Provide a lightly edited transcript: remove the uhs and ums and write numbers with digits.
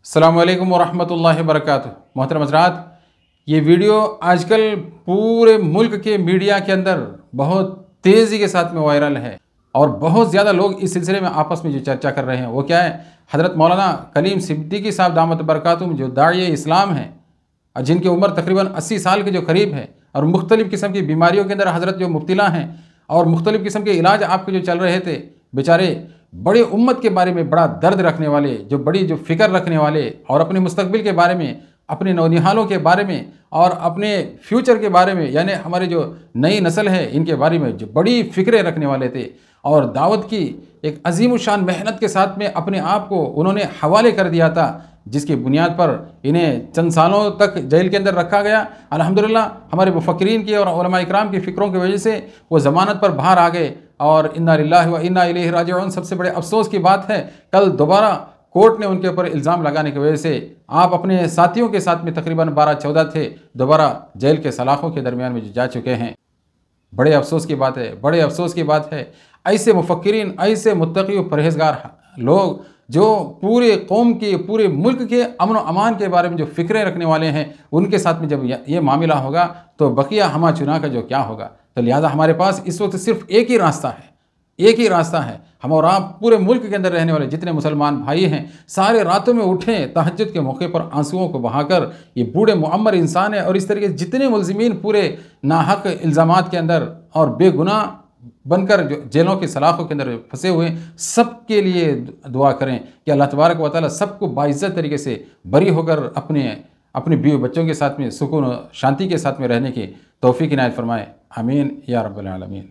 अस्सलामु अलैकुम वरहमतुल्लाहि वबरकातुहू। मोहतरम हज़रात, ये वीडियो आजकल पूरे मुल्क के मीडिया के अंदर बहुत तेज़ी के साथ में वायरल है और बहुत ज़्यादा लोग इस सिलसिले में आपस में जो चर्चा कर रहे हैं वो क्या है, हज़रत मौलाना कलीम सिद्दीकी साहब दामत बरकातुहूम जो दाई इस्लाम हैं, जिनकी उम्र तकरीबन 80 साल के जो करीब है और मुख्तलिफ़ किस्म की बीमारियों के अंदर हज़रत जो मुब्तला हैं और मुख्तलिफ़ किस्म के इलाज आपके जो चल रहे थे, बेचारे बड़े उम्मत के बारे में बड़ा दर्द रखने वाले, जो बड़ी जो फ़िक्र रखने वाले और अपने मुस्तकबिल के बारे में, अपने नौनिहालों के बारे में और अपने फ्यूचर के बारे में, यानी हमारे जो नई नस्ल है इनके बारे में जो बड़ी फ़िक्रें रखने वाले थे और दावत की एक अजीमुशान मेहनत के साथ में अपने आप को उन्होंने हवाले कर दिया था, जिसकी बुनियाद पर इन्हें चंद सालों तक जेल के अंदर रखा गया। अल्हम्दुलिल्लाह हमारे मुफक्किरीन की और उलमा इकराम की फ़िक्रों की वजह से वो ज़मानत पर बाहर आ गए और इन्ना लिल्लाहि व इन्ना इलैहि राजिऊन। सबसे बड़े अफसोस की बात है, कल दोबारा कोर्ट ने उनके ऊपर इल्ज़ाम लगाने की वजह से आप अपने साथियों के साथ में तकरीबन 12-14 थे, दोबारा जेल के सलाखों के दरमियान में जा चुके हैं। बड़े अफसोस की बात है, बड़े अफसोस की बात है। ऐसे मुफक्किरीन, ऐसे मुत्तकी और परहेज़गार लोग जो पूरे कौम के, पूरे मुल्क के अमन व अमान के बारे में जो फ़िक्रें रखने वाले हैं, उनके साथ में जब ये मामला होगा तो बकिया हमा चुना का जो क्या होगा। तो लिहाजा हमारे पास इस वक्त सिर्फ एक ही रास्ता है, एक ही रास्ता है। हम और आप पूरे मुल्क के अंदर रहने वाले जितने मुसलमान भाई हैं, सारे रातों में उठें, तहज्जुद के मौके पर आंसुओं को बहाकर, ये बूढ़े मुअम्मर इंसान है और इस तरीके से जितने मुल्ज़िमीन पूरे नाहक इल्ज़ामात के अंदर और बेगुनाह बनकर जो जेलों की सलाखों के अंदर फंसे हुए, सब के लिए दुआ करें कि अल्लाह तबारक व तआला सबको बाइज़्ज़त तरीके से बरी होकर अपने बीवी बच्चों के साथ में सुकून और शांति के साथ में रहने की तौफीक इनायत फरमाए। आमीन या रब्बल आलमीन।